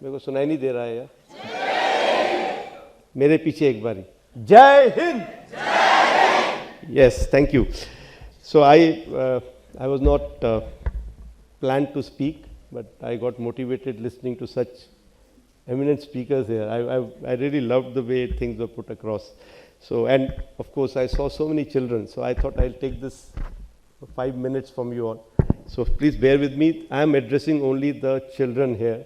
मेरे को सुनाई नहीं दे रहा है यार. मेरे पीछे एक बारी. जय Hind. Yes, thank you. So I was not planned to speak, but I got motivated listening to such eminent speakers here. I really loved the way things were put across. So, and of course I saw so many children, so I thought I'll take this 5 minutes from you all. So please bear with me. I am addressing only the children here,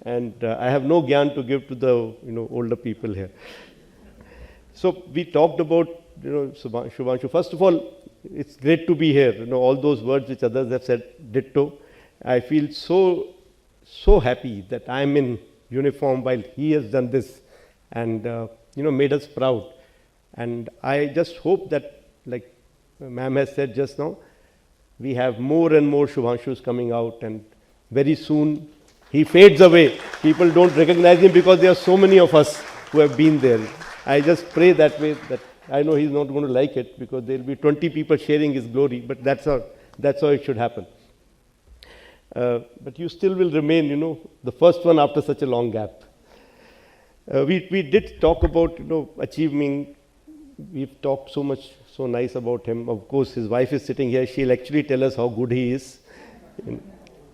and I have no gyan to give to the older people here. So we talked about Shubhanshu. First of all, it's great to be here. All those words which others have said, ditto. I feel so happy that I am in uniform while he has done this, and made us proud. And I just hope that, like ma'am has said just now, we have more and more Shubhanshus coming out, and very soon he fades away. People don't recognize him because there are so many of us who have been there. I just pray that way, that I know he's not going to like it, because there will be 20 people sharing his glory, but that's how it should happen. But you still will remain, the first one after such a long gap. We did talk about, achieving. We've talked so nice about him. Of course, his wife is sitting here. She'll actually tell us how good he is.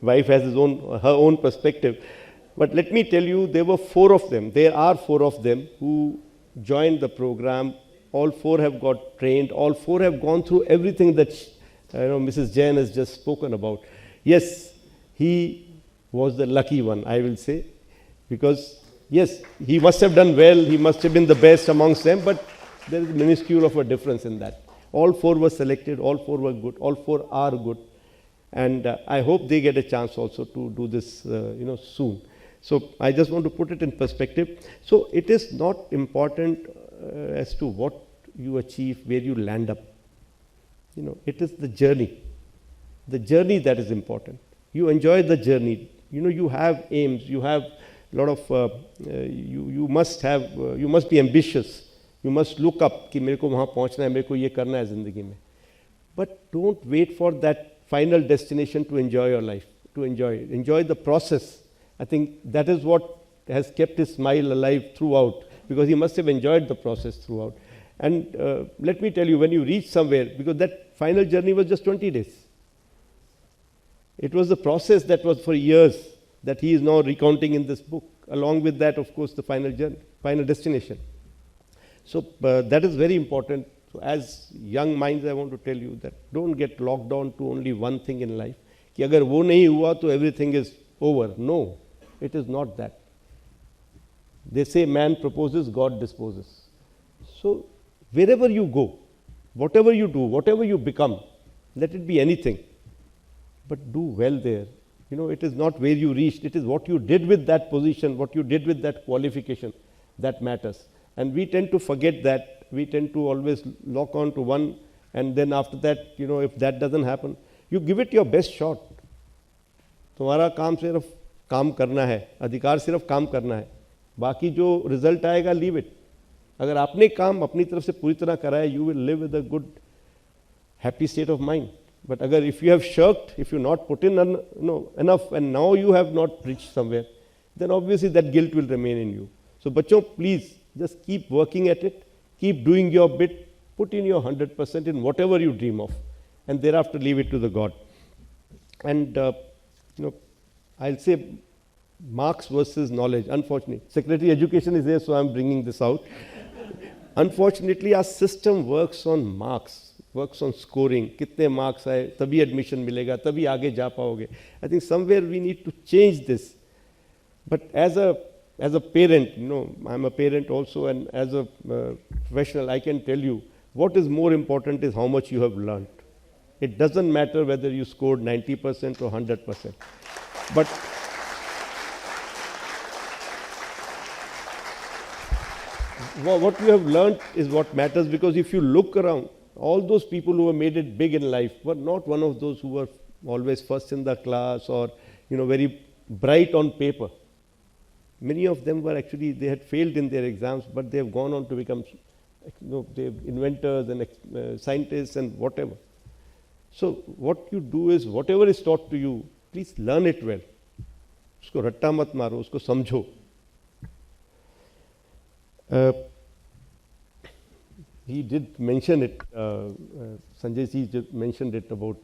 Wife has her own perspective. But let me tell you, there are 4 of them who joined the program. All 4 have got trained. All 4 have gone through everything that Mrs. Jain has just spoken about. Yes, he was the lucky one, I will say, because yes, he must have done well. He must have been the best amongst them, but there is minuscule of a difference in that. All 4 were selected. All 4 were good. All 4 are good, and I hope they get a chance also to do this, soon. So I just want to put it in perspective. So it is not important as to what you achieve, where you land up. It is the journey that is important. You enjoy the journey. You have aims. You have a lot of. You must be ambitious. You must look up कि मेरे को वहाँ पहुँचना है, मेरे को ये करना है ज़िंदगी में. But don't wait for that final destination to enjoy your life. To enjoy the process. I think that is what has kept his smile alive throughout, because he must have enjoyed the process throughout. And let me tell you, when you reach somewhere, because that final journey was just 20 days. It was the process that was for years that he is now recounting in this book. Along with that, of course, the final journey, final destination. So that is very important. So as young minds, I want to tell you that don't get locked on to only one thing in life. कि अगर वो नहीं हुआ तो everything is over. No, it is not that. They say man proposes, God disposes. So wherever you go, whatever you do, whatever you become, let it be anything, but do well there. It is not where you reached, it is what you did with that position, what you did with that qualification that matters. And we tend to forget that. We tend to always lock on to one, and then after that, if that doesn't happen, you give it your best shot. तुम्हारा काम सिर्फ काम करना है, अधिकार सिर्फ काम करना है, बाकी जो रिजल्ट आएगा लीव इट. अगर आपने काम अपनी तरफ से पूरी तरह करा है, you will live with a good happy state of mind. But अगर if you have shirked, if you not put in enough, and now you have not reached somewhere, then obviously that guilt will remain in you. So बच्चों, please just keep working at it, keep doing your bit, put in your 100% in whatever you dream of, and thereafter leave it to the God. And I'll say marks versus knowledge. Unfortunately, Secretary Education is there, so I'm bringing this out. Unfortunately, our system works on marks, works on scoring. कितने marks आए, तभी admission मिलेगा, तभी आगे जा पाओगे. I think somewhere we need to change this. But as a parent, I'm a parent also, and as a professional, I can tell you what is more important is how much you have learned. It doesn't matter whether you scored 90% or 100%. But what you have learned is what matters, because if you look around, all those people who have made it big in life were not one of those who were always first in the class or very bright on paper. Many of them were actually, they had failed in their exams, but they have gone on to become they're inventors and scientists and whatever. So what you do is, whatever is taught to you, please learn it well. उसको रट्टा मत मारो, उसको समझो. He did mention it, Sanjay ji just mentioned it about,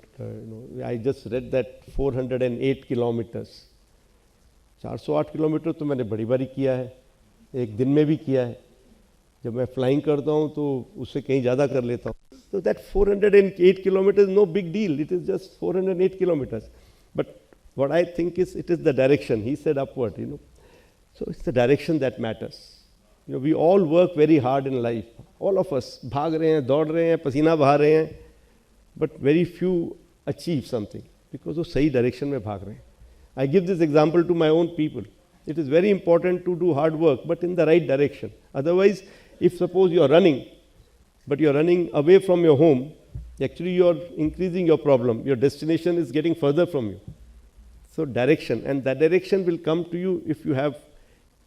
I just read that 408 kilometers. 408 kilometre तो मैंने बड़ी बारी किया है, एक दिन में भी किया है. जब मैं फ्लाइंग करता हूँ तो उससे कहीं ज़्यादा कर लेता हूँ. So that 408 kilometers is no big deal. It is just 408 kilometers. But what I think is, it is the direction. He said upward, So it's the direction that matters. We all work very hard in life. All of us भाग रहे हैं, दौड़ रहे हैं, पसीना बहा रहे हैं, but very few achieve something because वो सही direction में भाग रहे हैं. I give this example to my own people. It is very important to do hard work, but in the right direction. Otherwise, if suppose you are running, but you are running away from your home, actually you are increasing your problem. Your destination is getting further from you. So direction, and that direction will come to you if you have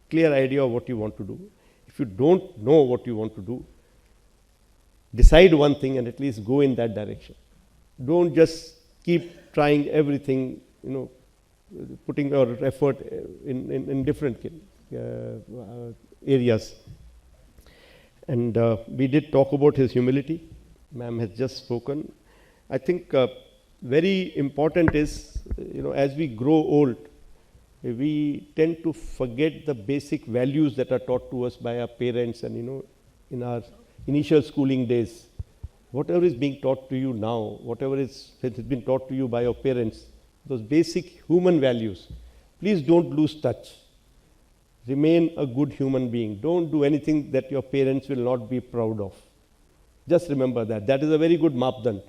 clear idea of what you want to do. If you don't know what you want to do, decide one thing and at least go in that direction. Don't just keep trying everything, putting your effort in different areas. And we did talk about his humility. Ma'am has just spoken. I think very important is, as we grow old, we tend to forget the basic values that are taught to us by our parents and, in our initial schooling days. Whatever is being taught to you now, whatever has been taught to you by your parents, those basic human values, please don't lose touch. Remain a good human being. Don't do anything that your parents will not be proud of. Just remember that. That is a very good मापदंड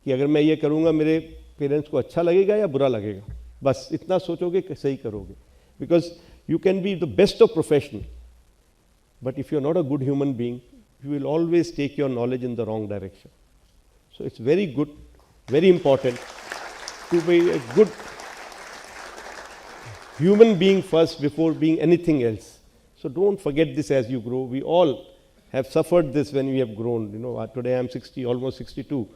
कि अगर मैं ये करूँगा मेरे parents को अच्छा लगेगा या बुरा लगेगा. बस इतना सोचोगे कि सही करोगे. Because you can be the best of professional, but if you're not a good human being, you will always take your knowledge in the wrong direction. So it's very good, very important to be a good human being first before being anything else. So don't forget this as you grow. We all have suffered this when we have grown. Today I'm 60, almost 62.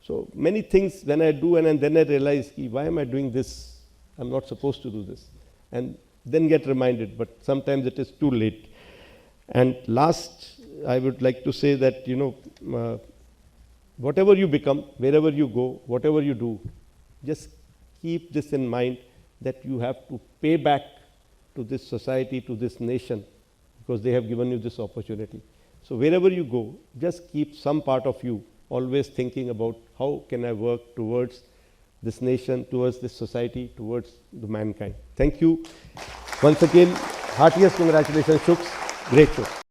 So many things when I do and then I realize, why am I doing this? I'm not supposed to do this. And then get reminded, but sometimes it is too late. And last, I would like to say that, whatever you become, wherever you go, whatever you do, just keep this in mind that you have to pay back to this society, to this nation, because they have given you this opportunity. So wherever you go, just keep some part of you always thinking about how can I work towards this nation, towards this society, towards the mankind. Thank you. Once again, heartiest congratulations, Shuk's. Great show.